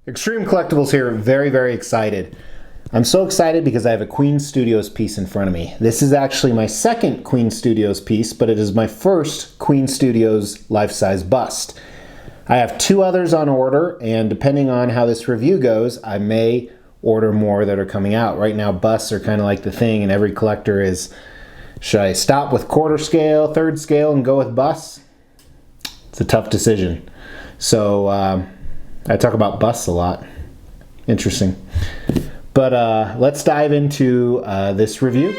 Extreme Collectibles here, very, very excited. I'm so excited because I have a Queen Studios piece in front of me. This is actually my second Queen Studios piece, but it is my first Queen Studios life-size bust. I have two others on order, and depending on how this review goes, I may order more that are coming out. Right now, busts are kind of like the thing, and every collector is, should I stop with quarter scale, third scale, and go with busts? It's a tough decision. So, I talk about busts a lot. Interesting. But let's dive into this review.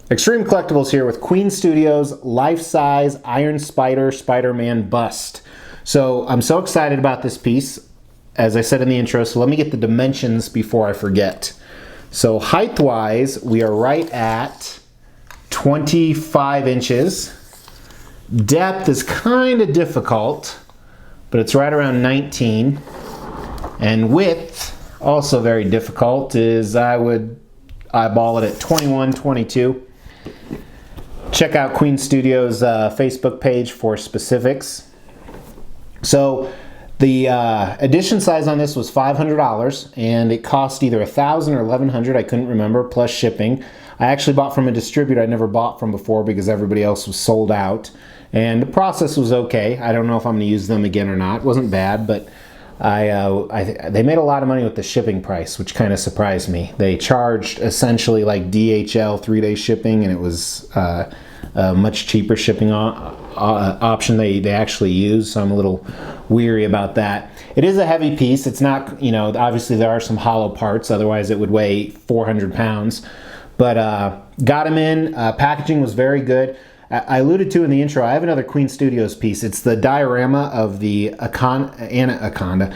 Extreme Collectibles here with Queen Studios life-size Iron Spider Spider-Man bust. So I'm so excited about this piece, as I said in the intro, so let me get the dimensions before I forget. So height-wise, we are right at 25 inches. Depth is kind of difficult, but it's right around 19. And width, also very difficult, is I would eyeball it at 21, 22. Check out Queen Studios' Facebook page for specifics. So the edition size on this was $500, and it cost either $1,000 or $1,100, I couldn't remember, plus shipping. I actually bought from a distributor I never bought from before because everybody else was sold out. And the process was okay. I don't know if I'm going to use them again or not. It wasn't bad, but they made a lot of money with the shipping price, which kind of surprised me. They charged essentially like DHL 3-day shipping, and it was a much cheaper shipping option they actually use, so I'm a little weary about that. It is a heavy piece. It's not, you know, obviously there are some hollow parts, otherwise it would weigh 400 pounds. But got them in. Packaging was very good. I alluded to in the intro, I have another Queen Studios piece. It's the diorama of the Anaconda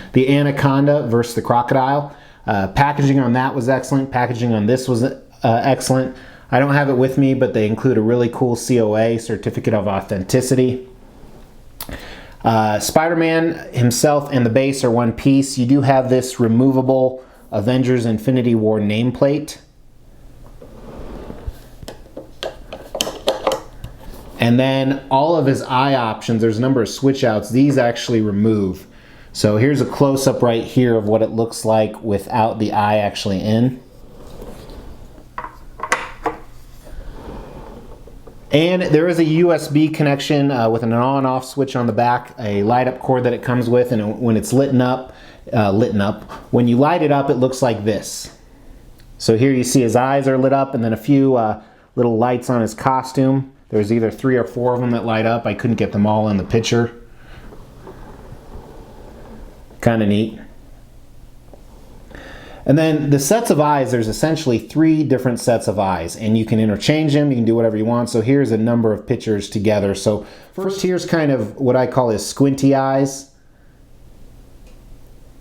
versus the crocodile. Packaging on that was excellent. Packaging on this was excellent. I don't have it with me, but they include a really cool COA, Certificate of Authenticity. Spider-Man himself and the base are one piece. You do have this removable Avengers Infinity War nameplate. And then all of his eye options, there's a number of switch outs, these actually remove. So here's a close-up right here of what it looks like without the eye actually in. And there is a USB connection with an on and off switch on the back, a light up cord that it comes with, and when it's lit up, when you light it up, it looks like this. So here you see his eyes are lit up, and then a few little lights on his costume. There's either 3 or 4 of them that light up. I couldn't get them all in the picture. Kind of neat. And then the sets of eyes, there's essentially 3 different sets of eyes, and you can interchange them, you can do whatever you want. So here's a number of pictures together. So first here's kind of what I call his squinty eyes.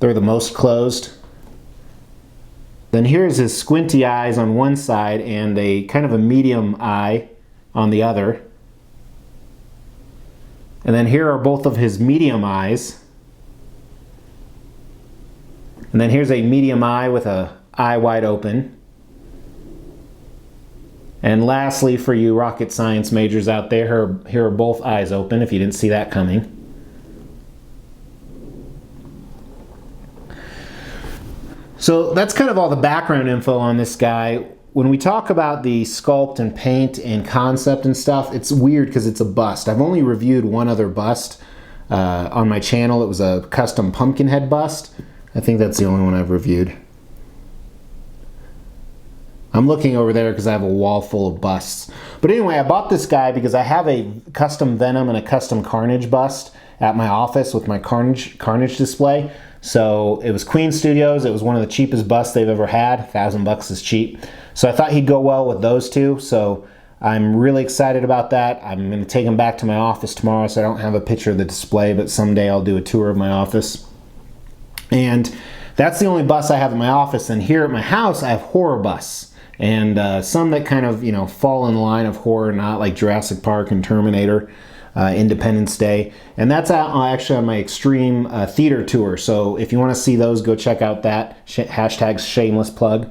They're the most closed. Then here's his squinty eyes on one side and a kind of a medium eye on the other. And then here are both of his medium eyes. And then here's a medium eye with a eye wide open. And lastly, for you rocket science majors out there, here are both eyes open, if you didn't see that coming. So that's kind of all the background info on this guy. When we talk about the sculpt and paint and concept and stuff, it's weird because it's a bust. I've only reviewed one other bust on my channel. It was a custom pumpkin head bust. I think that's the only one I've reviewed. I'm looking over there because I have a wall full of busts. But anyway, I bought this guy because I have a custom Venom and a custom Carnage bust at my office with my Carnage display. So it was Queen Studios. It was one of the cheapest busts they've ever had. $1,000 is cheap. So I thought he'd go well with those two. So I'm really excited about that. I'm going to take him back to my office tomorrow, so I don't have a picture of the display, but someday I'll do a tour of my office. And that's the only bus I have in my office. And here at my house, I have horror busts. And some that kind of, you know, fall in the line of horror, not like Jurassic Park and Terminator, Independence Day. And that's actually on my Extreme Theater tour. So if you want to see those, go check out that. Hashtag shameless plug.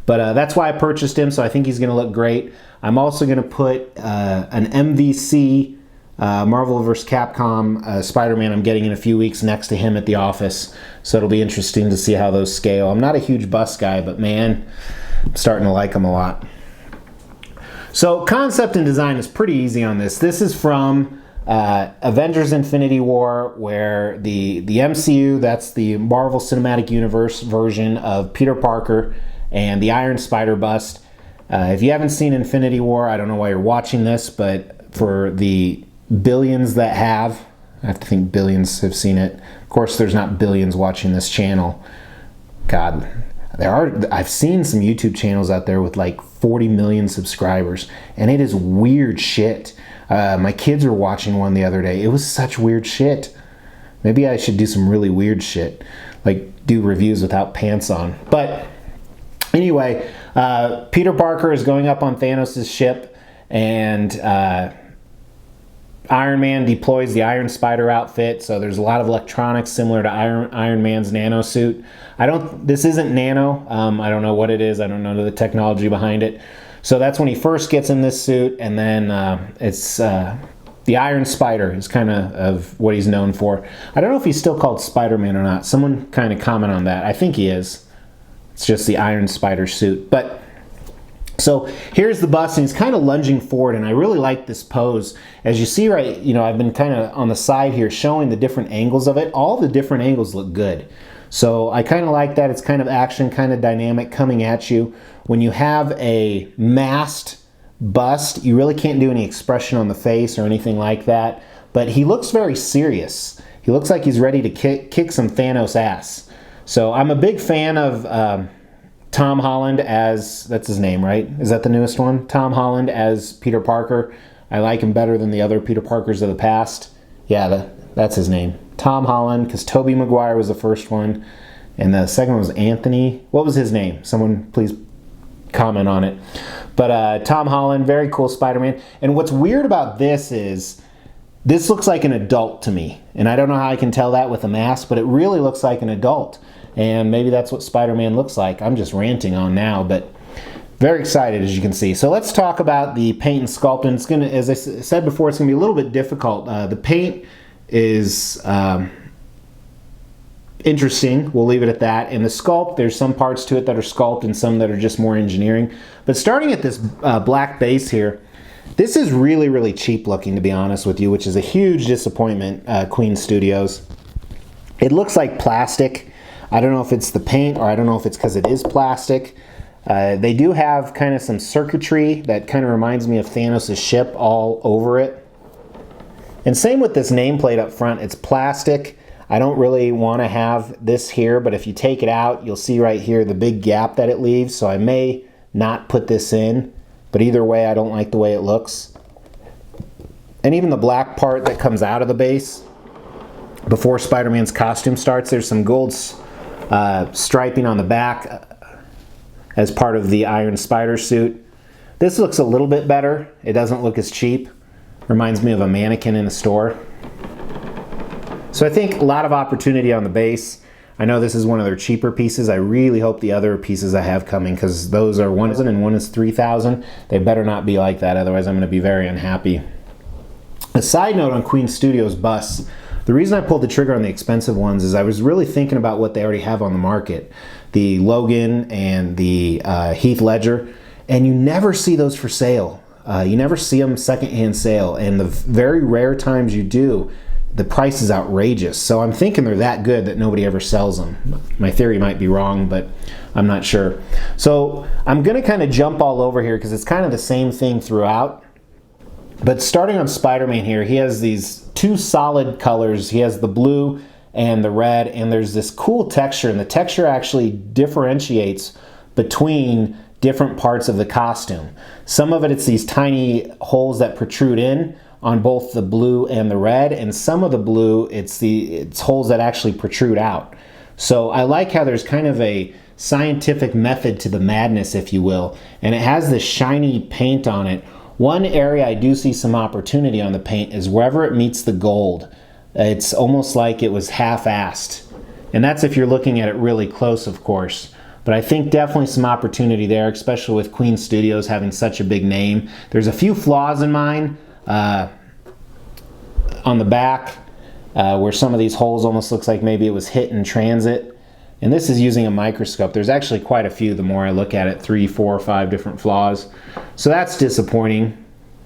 But that's why I purchased him, so I think he's going to look great. I'm also going to put an MVC Marvel vs. Capcom Spider-Man I'm getting in a few weeks next to him at the office. So it'll be interesting to see how those scale. I'm not a huge bust guy, but man, I'm starting to like them a lot. So concept and design is pretty easy on this. This is from Avengers Infinity War, where the MCU, that's the Marvel Cinematic Universe version of Peter Parker and the Iron Spider bust. If you haven't seen Infinity War, I don't know why you're watching this, but for the billions that have, I have to think billions have seen it. Of course, there's not billions watching this channel. God, I've seen some YouTube channels out there with like 40 million subscribers, and it is weird shit. My kids were watching one the other day. It was such weird shit. Maybe I should do some really weird shit, like do reviews without pants on. But anyway, Peter Parker is going up on Thanos' ship, and Iron Man deploys the Iron Spider outfit, so there's a lot of electronics similar to Iron Man's nano suit. This isn't nano. I don't know what it is. I don't know the technology behind it. So that's when he first gets in this suit, and then it's the Iron Spider is kind of what he's known for. I don't know if he's still called Spider-Man or not. Someone kind of comment on that. I think he is. It's just the Iron Spider suit. But so here's the bust, and he's kind of lunging forward, and I really like this pose. As you see, right, you know, I've been kind of on the side here showing the different angles of it. All the different angles look good. So I kind of like that. It's kind of action, kind of dynamic coming at you. When you have a masked bust, you really can't do any expression on the face or anything like that. But he looks very serious. He looks like he's ready to kick some Thanos ass. So I'm a big fan of Tom Holland as, that's his name, right? Is that the newest one? Tom Holland as Peter Parker. I like him better than the other Peter Parkers of the past. Yeah, that's his name. Tom Holland, because Tobey Maguire was the first one, and the second one was Anthony. What was his name? Someone please comment on it. But Tom Holland, very cool Spider-Man. And what's weird about this is, this looks like an adult to me. And I don't know how I can tell that with a mask, but it really looks like an adult. And maybe that's what Spider-Man looks like. I'm just ranting on now, but very excited, as you can see. So let's talk about the paint and sculpt. And it's going to, as I said before, it's going to be a little bit difficult. The paint is interesting. We'll leave it at that. And the sculpt, there's some parts to it that are sculpt and some that are just more engineering. But starting at this black base here, this is really, really cheap looking, to be honest with you, which is a huge disappointment, Queen Studios. It looks like plastic. I don't know if it's the paint, or I don't know if it's because it is plastic. They do have kind of some circuitry that kind of reminds me of Thanos' ship all over it. And same with this nameplate up front. It's plastic. I don't really want to have this here, but if you take it out, you'll see right here the big gap that it leaves. So I may not put this in, but either way, I don't like the way it looks. And even the black part that comes out of the base, before Spider-Man's costume starts, there's some gold striping on the back as part of the Iron Spider suit. This looks a little bit better. It doesn't look as cheap. Reminds me of a mannequin in a store. So I think a lot of opportunity on the base. I know this is one of their cheaper pieces. I really hope the other pieces I have coming, because those are 1,000 and one is 3,000. They better not be like that, otherwise I'm going to be very unhappy. A side note on Queen Studios busts. The reason I pulled the trigger on the expensive ones is I was really thinking about what they already have on the market. The Logan and the Heath Ledger. And you never see those for sale. You never see them secondhand sale. And the very rare times you do, the price is outrageous. So I'm thinking they're that good that nobody ever sells them. My theory might be wrong, but I'm not sure. So I'm going to kind of jump all over here because it's kind of the same thing throughout. But starting on Spider-Man here, he has these two solid colors. He has the blue and the red, and there's this cool texture, and the texture actually differentiates between different parts of the costume. Some of it's these tiny holes that protrude in on both the blue and the red, and some of the blue, it's holes that actually protrude out. So I like how there's kind of a scientific method to the madness, if you will, and it has this shiny paint on it. One area I do see some opportunity on the paint is wherever it meets the gold. It's almost like it was half-assed. And that's if you're looking at it really close, of course. But I think definitely some opportunity there, especially with Queen Studios having such a big name. There's a few flaws in mine on the back where some of these holes almost looks like maybe it was hit in transit. And this is using a microscope. There's actually quite a few the more I look at it, 3, 4, 5 different flaws. So that's disappointing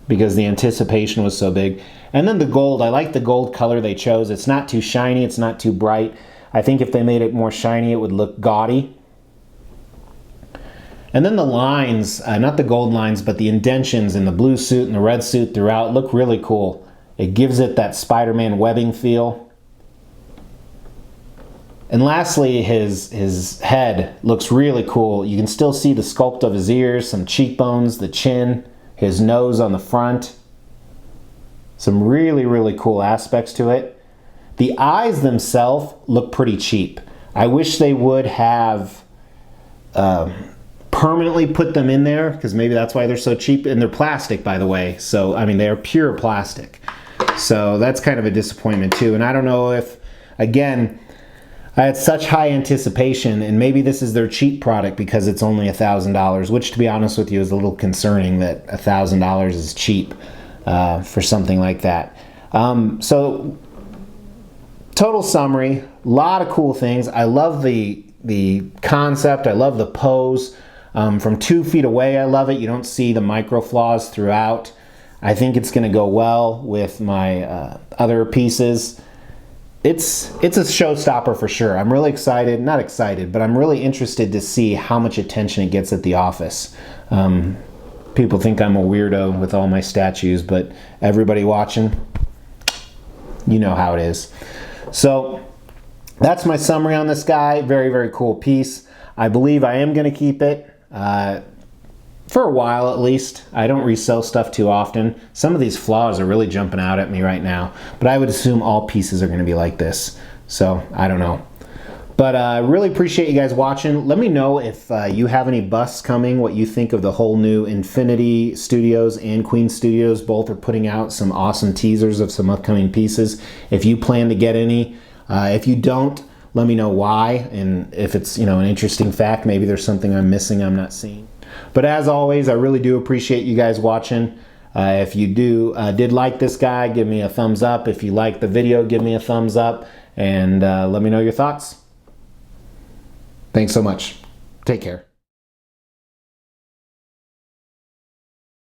because the anticipation was so big. And then the gold, I like the gold color they chose. It's not too shiny, it's not too bright. I think if they made it more shiny, it would look gaudy. And then the lines, not the gold lines, but the indentions in the blue suit and the red suit throughout look really cool. It gives it that Spider-Man webbing feel. And lastly, his head looks really cool. You can still see the sculpt of his ears, some cheekbones, the chin, his nose on the front. Some really, really cool aspects to it. The eyes themselves look pretty cheap. I wish they would have permanently put them in there, because maybe that's why they're so cheap. And they're plastic, by the way. So, I mean, they're pure plastic. So that's kind of a disappointment too. And I don't know if, again, I had such high anticipation, and maybe this is their cheap product because it's only $1,000, which, to be honest with you, is a little concerning that $1,000 is cheap for something like that. So, total summary, a lot of cool things. I love the concept. I love the pose. From 2 feet away, I love it. You don't see the micro flaws throughout. I think it's going to go well with my other pieces. It's a showstopper for sure. I'm really excited, not excited, but I'm really interested to see how much attention it gets at the office. People think I'm a weirdo with all my statues, but everybody watching, you know how it is. So that's my summary on this guy. Very, very cool piece. I believe I am going to keep it for a while at least. I don't resell stuff too often. Some of these flaws are really jumping out at me right now, but I would assume all pieces are going to be like this. So I don't know. But I really appreciate you guys watching. Let me know if you have any busts coming, what you think of the whole new Infinity Studios and Queen Studios. Both are putting out some awesome teasers of some upcoming pieces. If you plan to get any, if you don't, let me know why, and if it's, you know, an interesting fact, maybe there's something I'm missing I'm not seeing. But as always, I really do appreciate you guys watching. If you did like this guy, give me a thumbs up. If you liked the video, give me a thumbs up, and let me know your thoughts. Thanks so much. Take care.